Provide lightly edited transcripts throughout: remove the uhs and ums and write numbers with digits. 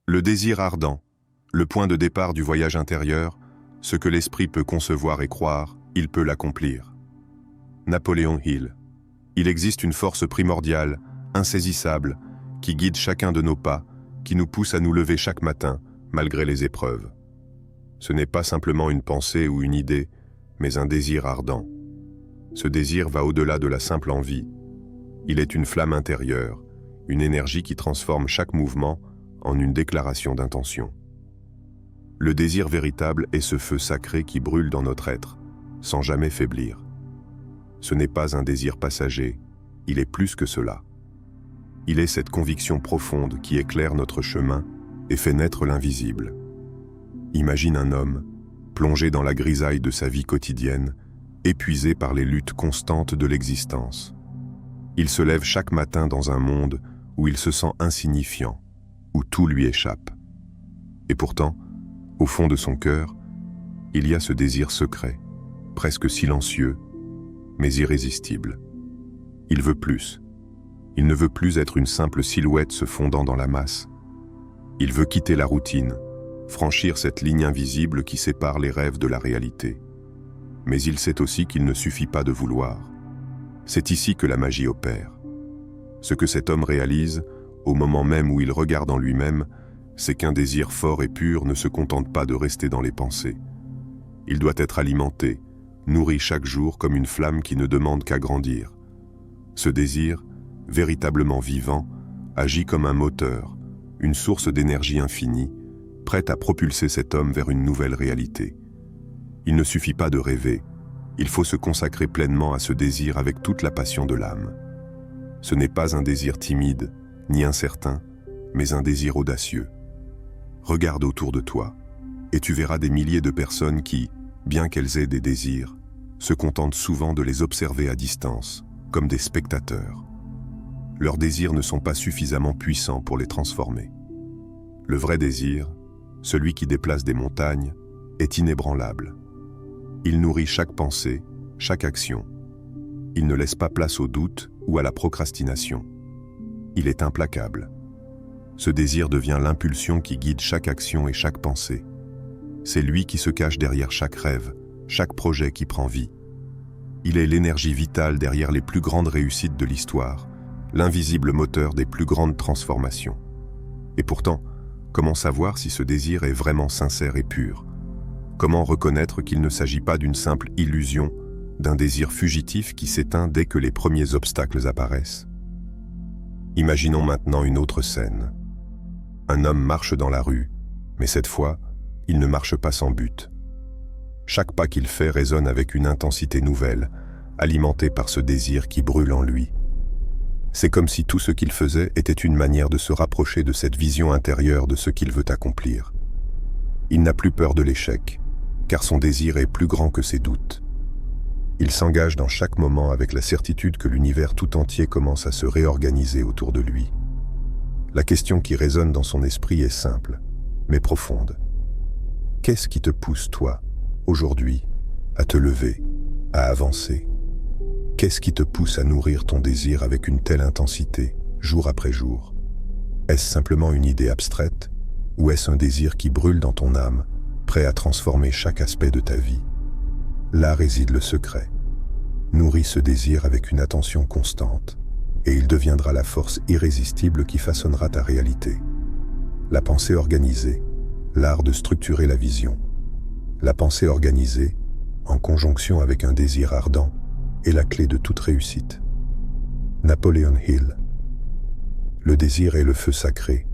Le désir ardent, le point de départ du voyage intérieur, ce que l'esprit peut concevoir et croire, il peut l'accomplir. Napoléon Hill. Il existe une force primordiale, insaisissable, qui guide chacun de nos pas, qui nous pousse à nous lever chaque matin, malgré les épreuves. Ce n'est pas simplement une pensée ou une idée, mais un désir ardent. Ce désir va au-delà de la simple envie. Il est une flamme intérieure, une énergie qui transforme chaque mouvement en une déclaration d'intention. Le désir véritable est ce feu sacré qui brûle dans notre être, sans jamais faiblir. Ce n'est pas un désir passager, il est plus que cela. Il est cette conviction profonde qui éclaire notre chemin et fait naître l'invisible. Imagine un homme, plongé dans la grisaille de sa vie quotidienne, épuisé par les luttes constantes de l'existence. Il se lève chaque matin dans un monde où il se sent insignifiant, où tout lui échappe. Et pourtant, au fond de son cœur, il y a ce désir secret, presque silencieux, mais irrésistible. Il veut plus. Il ne veut plus être une simple silhouette se fondant dans la masse. Il veut quitter la routine, franchir cette ligne invisible qui sépare les rêves de la réalité. Mais il sait aussi qu'il ne suffit pas de vouloir. C'est ici que la magie opère. Ce que cet homme réalise, au moment même où il regarde en lui-même, c'est qu'un désir fort et pur ne se contente pas de rester dans les pensées. Il doit être alimenté, nourri chaque jour comme une flamme qui ne demande qu'à grandir. Ce désir, véritablement vivant, agit comme un moteur, une source d'énergie infinie, prête à propulser cet homme vers une nouvelle réalité. Il ne suffit pas de rêver, il faut se consacrer pleinement à ce désir avec toute la passion de l'âme. Ce n'est pas un désir timide, ni incertain, mais un désir audacieux. Regarde autour de toi, et tu verras des milliers de personnes qui, bien qu'elles aient des désirs, se contentent souvent de les observer à distance, comme des spectateurs. Leurs désirs ne sont pas suffisamment puissants pour les transformer. Le vrai désir, celui qui déplace des montagnes, est inébranlable. Il nourrit chaque pensée, chaque action. Il ne laisse pas place au doute ou à la procrastination. Il est implacable. Ce désir devient l'impulsion qui guide chaque action et chaque pensée. C'est lui qui se cache derrière chaque rêve, chaque projet qui prend vie. Il est l'énergie vitale derrière les plus grandes réussites de l'histoire, l'invisible moteur des plus grandes transformations. Et pourtant, comment savoir si ce désir est vraiment sincère et pur ? Comment reconnaître qu'il ne s'agit pas d'une simple illusion, d'un désir fugitif qui s'éteint dès que les premiers obstacles apparaissent ? Imaginons maintenant une autre scène. Un homme marche dans la rue, mais cette fois, il ne marche pas sans but. Chaque pas qu'il fait résonne avec une intensité nouvelle, alimentée par ce désir qui brûle en lui. C'est comme si tout ce qu'il faisait était une manière de se rapprocher de cette vision intérieure de ce qu'il veut accomplir. Il n'a plus peur de l'échec, car son désir est plus grand que ses doutes. Il s'engage dans chaque moment avec la certitude que l'univers tout entier commence à se réorganiser autour de lui. La question qui résonne dans son esprit est simple, mais profonde. Qu'est-ce qui te pousse, toi, aujourd'hui, à te lever, à avancer ? Qu'est-ce qui te pousse à nourrir ton désir avec une telle intensité, jour après jour ? Est-ce simplement une idée abstraite, ou est-ce un désir qui brûle dans ton âme, prêt à transformer chaque aspect de ta vie ? Là réside le secret. Nourris ce désir avec une attention constante, et il deviendra la force irrésistible qui façonnera ta réalité. La pensée organisée, l'art de structurer la vision. La pensée organisée, en conjonction avec un désir ardent, est la clé de toute réussite. Napoléon Hill. Le désir est le feu sacré,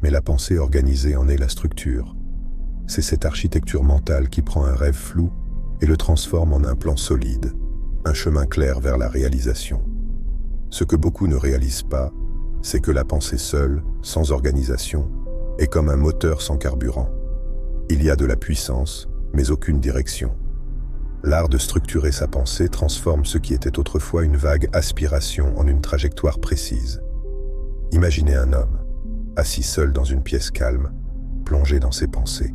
mais la pensée organisée en est la structure. C'est cette architecture mentale qui prend un rêve flou et le transforme en un plan solide, un chemin clair vers la réalisation. Ce que beaucoup ne réalisent pas, c'est que la pensée seule, sans organisation, est comme un moteur sans carburant. Il y a de la puissance, mais aucune direction. L'art de structurer sa pensée transforme ce qui était autrefois une vague aspiration en une trajectoire précise. Imaginez un homme, assis seul dans une pièce calme, plongé dans ses pensées.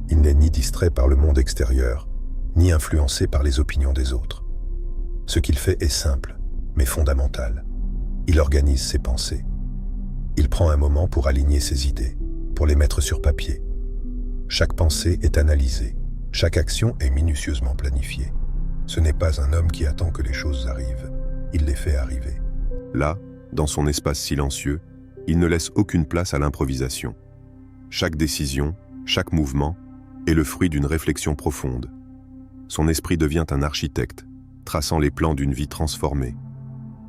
Il n'est ni distrait par le monde extérieur, ni influencé par les opinions des autres. Ce qu'il fait est simple, mais fondamental. Il organise ses pensées. Il prend un moment pour aligner ses idées, pour les mettre sur papier. Chaque pensée est analysée, chaque action est minutieusement planifiée. Ce n'est pas un homme qui attend que les choses arrivent, il les fait arriver. Là, dans son espace silencieux, il ne laisse aucune place à l'improvisation. Chaque décision, chaque mouvement est le fruit d'une réflexion profonde. Son esprit devient un architecte, traçant les plans d'une vie transformée.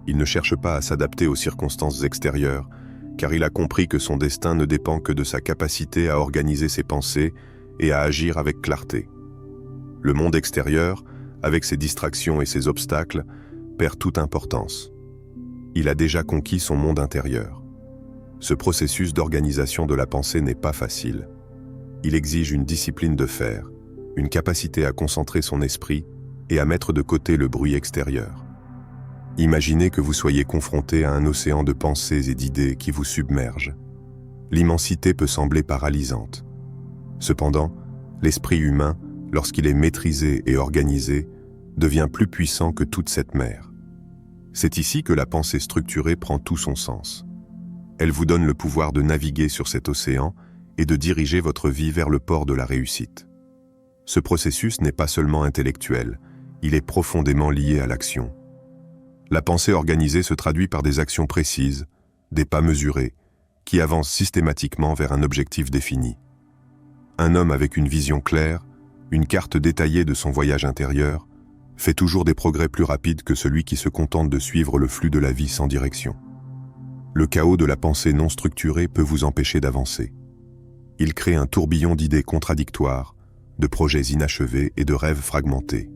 Il ne cherche pas à s'adapter aux circonstances extérieures, car il a compris que son destin ne dépend que de sa capacité à organiser ses pensées et à agir avec clarté. Le monde extérieur, avec ses distractions et ses obstacles, perd toute importance. Il a déjà conquis son monde intérieur. Ce processus d'organisation de la pensée n'est pas facile. Il exige une discipline de fer, une capacité à concentrer son esprit et à mettre de côté le bruit extérieur. Imaginez que vous soyez confronté à un océan de pensées et d'idées qui vous submerge. L'immensité peut sembler paralysante. Cependant, l'esprit humain, lorsqu'il est maîtrisé et organisé, devient plus puissant que toute cette mer. C'est ici que la pensée structurée prend tout son sens. Elle vous donne le pouvoir de naviguer sur cet océan et de diriger votre vie vers le port de la réussite. Ce processus n'est pas seulement intellectuel, il est profondément lié à l'action. La pensée organisée se traduit par des actions précises, des pas mesurés, qui avancent systématiquement vers un objectif défini. Un homme avec une vision claire, une carte détaillée de son voyage intérieur, fait toujours des progrès plus rapides que celui qui se contente de suivre le flux de la vie sans direction. Le chaos de la pensée non structurée peut vous empêcher d'avancer. Il crée un tourbillon d'idées contradictoires, de projets inachevés et de rêves fragmentés.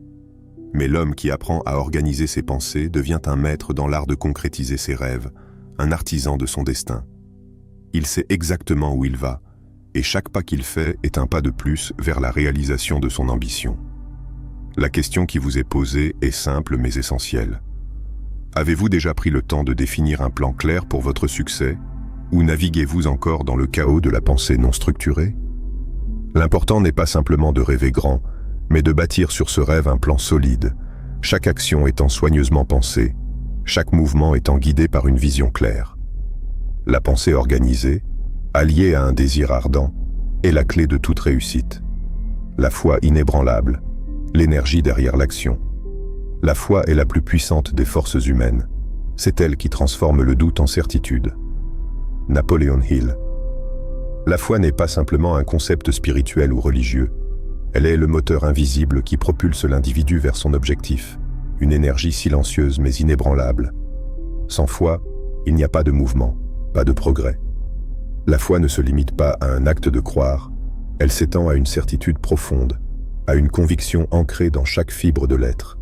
Mais l'homme qui apprend à organiser ses pensées devient un maître dans l'art de concrétiser ses rêves, un artisan de son destin. Il sait exactement où il va, et chaque pas qu'il fait est un pas de plus vers la réalisation de son ambition. La question qui vous est posée est simple mais essentielle. Avez-vous déjà pris le temps de définir un plan clair pour votre succès, ou naviguez-vous encore dans le chaos de la pensée non structurée? L'important n'est pas simplement de rêver grand, mais de bâtir sur ce rêve un plan solide, chaque action étant soigneusement pensée, chaque mouvement étant guidé par une vision claire. La pensée organisée, alliée à un désir ardent, est la clé de toute réussite. La foi inébranlable, l'énergie derrière l'action. La foi est la plus puissante des forces humaines. C'est elle qui transforme le doute en certitude. Napoléon Hill. La foi n'est pas simplement un concept spirituel ou religieux. Elle est le moteur invisible qui propulse l'individu vers son objectif, une énergie silencieuse mais inébranlable. Sans foi, il n'y a pas de mouvement, pas de progrès. La foi ne se limite pas à un acte de croire, elle s'étend à une certitude profonde, à une conviction ancrée dans chaque fibre de l'être.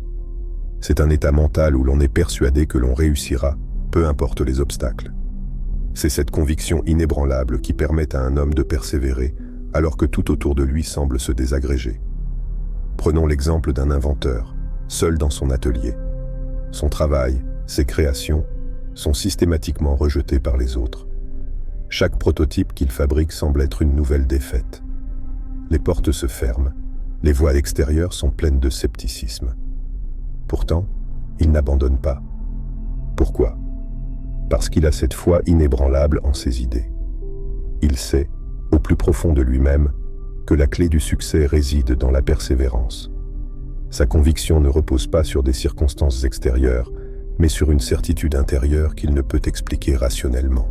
C'est un état mental où l'on est persuadé que l'on réussira, peu importe les obstacles. C'est cette conviction inébranlable qui permet à un homme de persévérer, alors que tout autour de lui semble se désagréger. Prenons l'exemple d'un inventeur, seul dans son atelier. Son travail, ses créations, sont systématiquement rejetés par les autres. Chaque prototype qu'il fabrique semble être une nouvelle défaite. Les portes se ferment, les voies extérieures sont pleines de scepticisme. Pourtant, il n'abandonne pas. Pourquoi? Parce qu'il a cette foi inébranlable en ses idées. Il sait, au plus profond de lui-même, que la clé du succès réside dans la persévérance. Sa conviction ne repose pas sur des circonstances extérieures, mais sur une certitude intérieure qu'il ne peut expliquer rationnellement.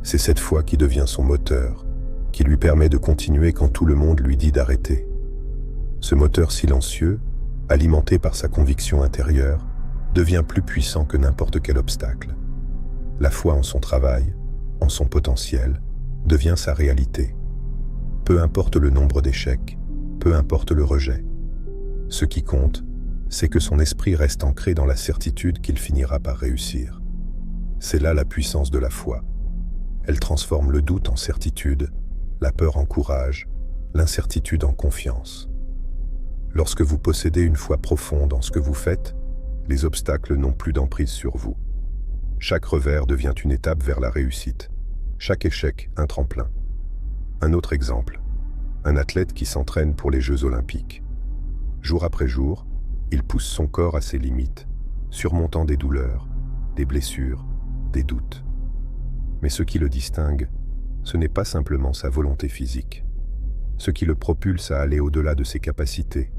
C'est cette foi qui devient son moteur, qui lui permet de continuer quand tout le monde lui dit d'arrêter. Ce moteur silencieux, alimenté par sa conviction intérieure, devient plus puissant que n'importe quel obstacle. La foi en son travail, en son potentiel, devient sa réalité. Peu importe le nombre d'échecs, peu importe le rejet. Ce qui compte, c'est que son esprit reste ancré dans la certitude qu'il finira par réussir. C'est là la puissance de la foi. Elle transforme le doute en certitude, la peur en courage, l'incertitude en confiance. Lorsque vous possédez une foi profonde en ce que vous faites, les obstacles n'ont plus d'emprise sur vous. Chaque revers devient une étape vers la réussite, chaque échec un tremplin. Un autre exemple, un athlète qui s'entraîne pour les Jeux Olympiques. Jour après jour, il pousse son corps à ses limites, surmontant des douleurs, des blessures, des doutes. Mais ce qui le distingue, ce n'est pas simplement sa volonté physique. Ce qui le propulse à aller au-delà de ses capacités,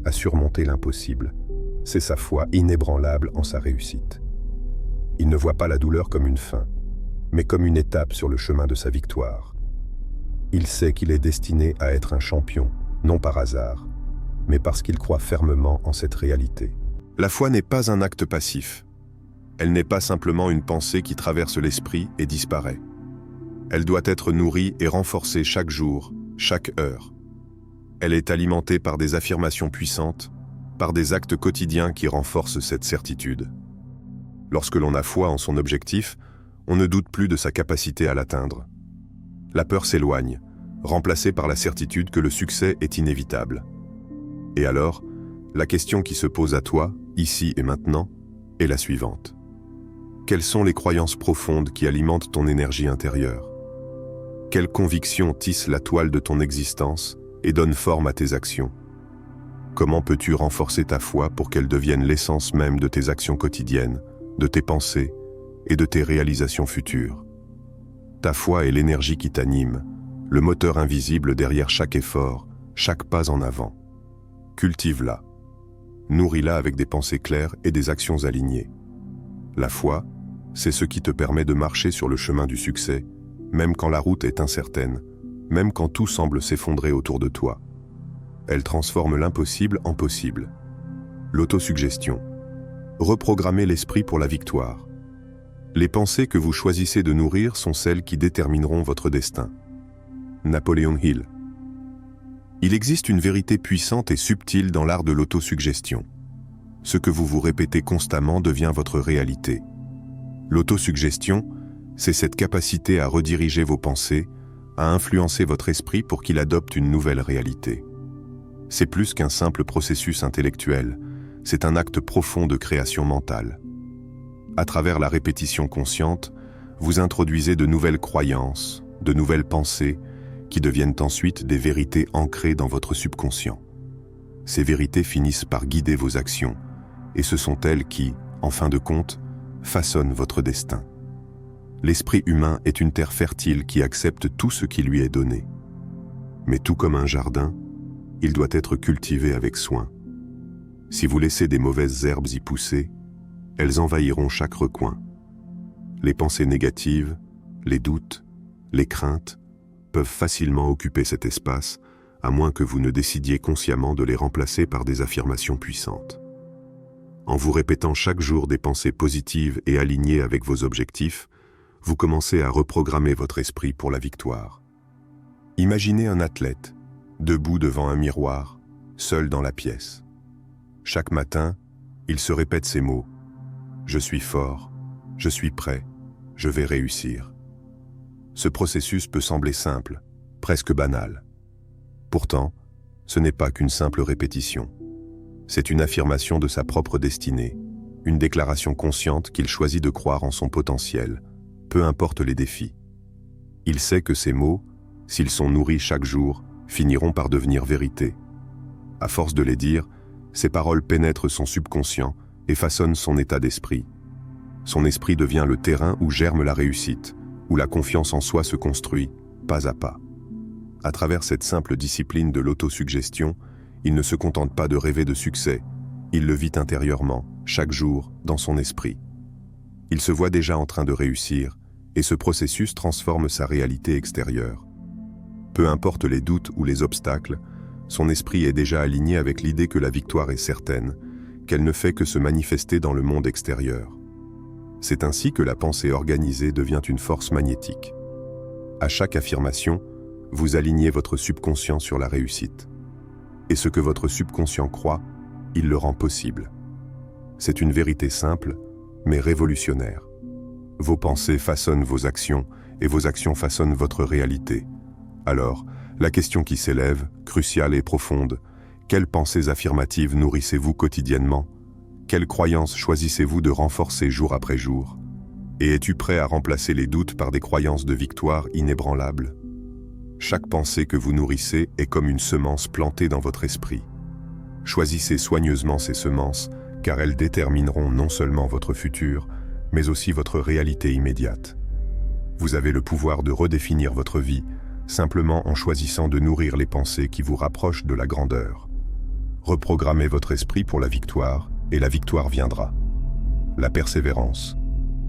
à surmonter l'impossible, c'est sa foi inébranlable en sa réussite. Il ne voit pas la douleur comme une fin, mais comme une étape sur le chemin de sa victoire. Il sait qu'il est destiné à être un champion, non par hasard, mais parce qu'il croit fermement en cette réalité. La foi n'est pas un acte passif. Elle n'est pas simplement une pensée qui traverse l'esprit et disparaît. Elle doit être nourrie et renforcée chaque jour, chaque heure. Elle est alimentée par des affirmations puissantes, par des actes quotidiens qui renforcent cette certitude. Lorsque l'on a foi en son objectif, on ne doute plus de sa capacité à l'atteindre. La peur s'éloigne, remplacée par la certitude que le succès est inévitable. Et alors, la question qui se pose à toi, ici et maintenant, est la suivante. Quelles sont les croyances profondes qui alimentent ton énergie intérieure? Quelles convictions tissent la toile de ton existence et donnent forme à tes actions? Comment peux-tu renforcer ta foi pour qu'elle devienne l'essence même de tes actions quotidiennes, de tes pensées et de tes réalisations futures? Ta foi est l'énergie qui t'anime, le moteur invisible derrière chaque effort, chaque pas en avant. Cultive-la. Nourris-la avec des pensées claires et des actions alignées. La foi, c'est ce qui te permet de marcher sur le chemin du succès, même quand la route est incertaine, même quand tout semble s'effondrer autour de toi. Elle transforme l'impossible en possible. L'autosuggestion. Reprogrammez l'esprit pour la victoire. Les pensées que vous choisissez de nourrir sont celles qui détermineront votre destin. Napoléon Hill. Il existe une vérité puissante et subtile dans l'art de l'autosuggestion. Ce que vous vous répétez constamment devient votre réalité. L'autosuggestion, c'est cette capacité à rediriger vos pensées, à influencer votre esprit pour qu'il adopte une nouvelle réalité. C'est plus qu'un simple processus intellectuel, c'est un acte profond de création mentale. À travers la répétition consciente, vous introduisez de nouvelles croyances, de nouvelles pensées, qui deviennent ensuite des vérités ancrées dans votre subconscient. Ces vérités finissent par guider vos actions, et ce sont elles qui, en fin de compte, façonnent votre destin. L'esprit humain est une terre fertile qui accepte tout ce qui lui est donné. Mais tout comme un jardin, il doit être cultivé avec soin. Si vous laissez des mauvaises herbes y pousser, elles envahiront chaque recoin. Les pensées négatives, les doutes, les craintes peuvent facilement occuper cet espace, à moins que vous ne décidiez consciemment de les remplacer par des affirmations puissantes. En vous répétant chaque jour des pensées positives et alignées avec vos objectifs, vous commencez à reprogrammer votre esprit pour la victoire. Imaginez un athlète, debout devant un miroir, seul dans la pièce. Chaque matin, il se répète ces mots. « Je suis fort, je suis prêt, je vais réussir ». Ce processus peut sembler simple, presque banal. Pourtant, ce n'est pas qu'une simple répétition. C'est une affirmation de sa propre destinée, une déclaration consciente qu'il choisit de croire en son potentiel, peu importe les défis. Il sait que ces mots, s'ils sont nourris chaque jour, finiront par devenir vérité. À force de les dire, ces paroles pénètrent son subconscient et façonnent son état d'esprit. Son esprit devient le terrain où germe la réussite, où la confiance en soi se construit, pas à pas. À travers cette simple discipline de l'autosuggestion, il ne se contente pas de rêver de succès, il le vit intérieurement, chaque jour, dans son esprit. Il se voit déjà en train de réussir, et ce processus transforme sa réalité extérieure. Peu importe les doutes ou les obstacles, son esprit est déjà aligné avec l'idée que la victoire est certaine, qu'elle ne fait que se manifester dans le monde extérieur. C'est ainsi que la pensée organisée devient une force magnétique. À chaque affirmation, vous alignez votre subconscient sur la réussite. Et ce que votre subconscient croit, il le rend possible. C'est une vérité simple, mais révolutionnaire. Vos pensées façonnent vos actions, et vos actions façonnent votre réalité. Alors, la question qui s'élève, cruciale et profonde, quelles pensées affirmatives nourrissez-vous quotidiennement? Quelles croyances choisissez-vous de renforcer jour après jour? Et es-tu prêt à remplacer les doutes par des croyances de victoire inébranlables? Chaque pensée que vous nourrissez est comme une semence plantée dans votre esprit. Choisissez soigneusement ces semences, car elles détermineront non seulement votre futur, mais aussi votre réalité immédiate. Vous avez le pouvoir de redéfinir votre vie, simplement en choisissant de nourrir les pensées qui vous rapprochent de la grandeur. Reprogrammez votre esprit pour la victoire, et la victoire viendra. La persévérance.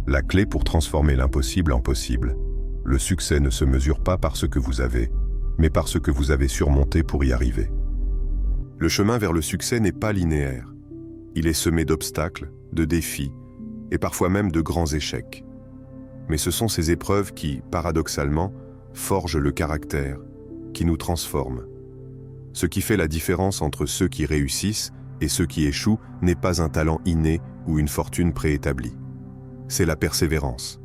La clé pour transformer l'impossible en possible. Le succès ne se mesure pas par ce que vous avez, mais par ce que vous avez surmonté pour y arriver. Le chemin vers le succès n'est pas linéaire. Il est semé d'obstacles, de défis, et parfois même de grands échecs. Mais ce sont ces épreuves qui, paradoxalement, forgent le caractère, qui nous transforment. Ce qui fait la différence entre ceux qui réussissent et ceux qui échouent n'est pas un talent inné ou une fortune préétablie. C'est la persévérance.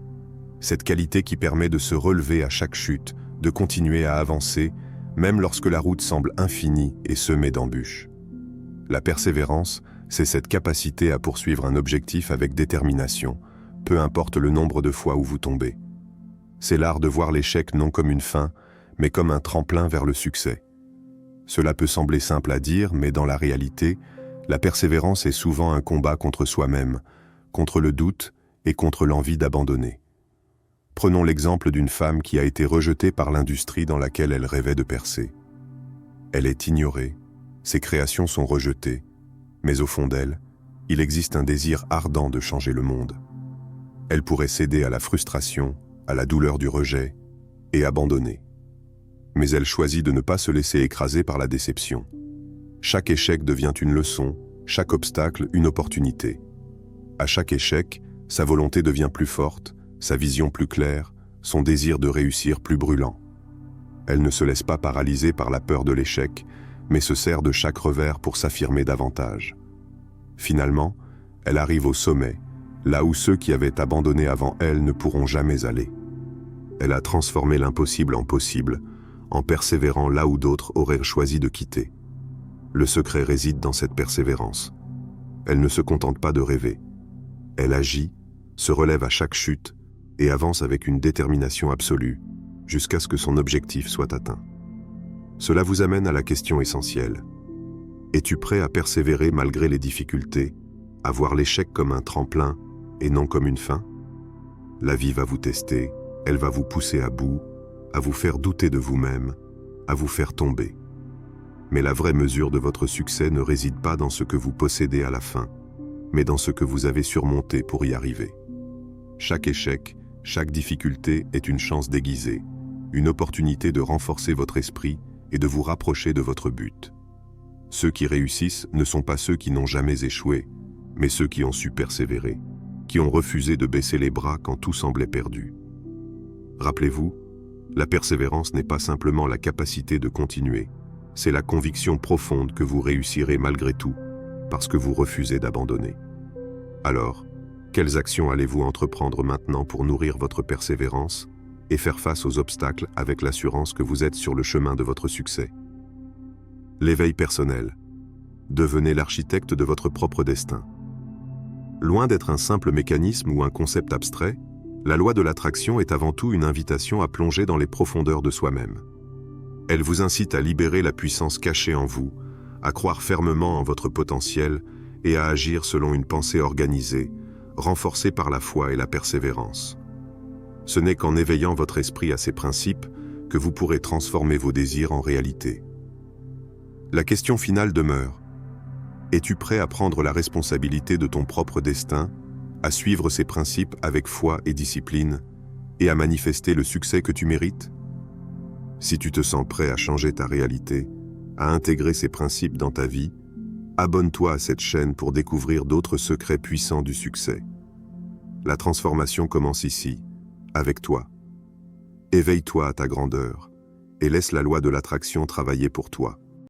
Cette qualité qui permet de se relever à chaque chute, de continuer à avancer, même lorsque la route semble infinie et semée d'embûches. La persévérance, c'est cette capacité à poursuivre un objectif avec détermination, peu importe le nombre de fois où vous tombez. C'est l'art de voir l'échec non comme une fin, mais comme un tremplin vers le succès. Cela peut sembler simple à dire, mais dans la réalité, la persévérance est souvent un combat contre soi-même, contre le doute et contre l'envie d'abandonner. Prenons l'exemple d'une femme qui a été rejetée par l'industrie dans laquelle elle rêvait de percer. Elle est ignorée, ses créations sont rejetées, mais au fond d'elle, il existe un désir ardent de changer le monde. Elle pourrait céder à la frustration, à la douleur du rejet, et abandonner. Mais elle choisit de ne pas se laisser écraser par la déception. Chaque échec devient une leçon, chaque obstacle une opportunité. À chaque échec, sa volonté devient plus forte, sa vision plus claire, son désir de réussir plus brûlant. Elle ne se laisse pas paralyser par la peur de l'échec, mais se sert de chaque revers pour s'affirmer davantage. Finalement, elle arrive au sommet, là où ceux qui avaient abandonné avant elle ne pourront jamais aller. Elle a transformé l'impossible en possible, en persévérant là où d'autres auraient choisi de quitter. Le secret réside dans cette persévérance. Elle ne se contente pas de rêver. Elle agit, se relève à chaque chute et avance avec une détermination absolue, jusqu'à ce que son objectif soit atteint. Cela vous amène à la question essentielle. Es-tu prêt à persévérer malgré les difficultés, à voir l'échec comme un tremplin et non comme une fin? La vie va vous tester, elle va vous pousser à bout, à vous faire douter de vous-même, à vous faire tomber. Mais la vraie mesure de votre succès ne réside pas dans ce que vous possédez à la fin, mais dans ce que vous avez surmonté pour y arriver. Chaque échec, chaque difficulté est une chance déguisée, une opportunité de renforcer votre esprit et de vous rapprocher de votre but. Ceux qui réussissent ne sont pas ceux qui n'ont jamais échoué, mais ceux qui ont su persévérer, qui ont refusé de baisser les bras quand tout semblait perdu. Rappelez-vous, la persévérance n'est pas simplement la capacité de continuer, c'est la conviction profonde que vous réussirez malgré tout, parce que vous refusez d'abandonner. Alors, quelles actions allez-vous entreprendre maintenant pour nourrir votre persévérance et faire face aux obstacles avec l'assurance que vous êtes sur le chemin de votre succès? L'éveil personnel. Devenez l'architecte de votre propre destin. Loin d'être un simple mécanisme ou un concept abstrait, la loi de l'attraction est avant tout une invitation à plonger dans les profondeurs de soi-même. Elle vous incite à libérer la puissance cachée en vous, à croire fermement en votre potentiel et à agir selon une pensée organisée, renforcée par la foi et la persévérance. Ce n'est qu'en éveillant votre esprit à ces principes que vous pourrez transformer vos désirs en réalité. La question finale demeure. Es-tu prêt à prendre la responsabilité de ton propre destin, à suivre ces principes avec foi et discipline, et à manifester le succès que tu mérites? Si tu te sens prêt à changer ta réalité, à intégrer ces principes dans ta vie, abonne-toi à cette chaîne pour découvrir d'autres secrets puissants du succès. La transformation commence ici, avec toi. Éveille-toi à ta grandeur et laisse la loi de l'attraction travailler pour toi.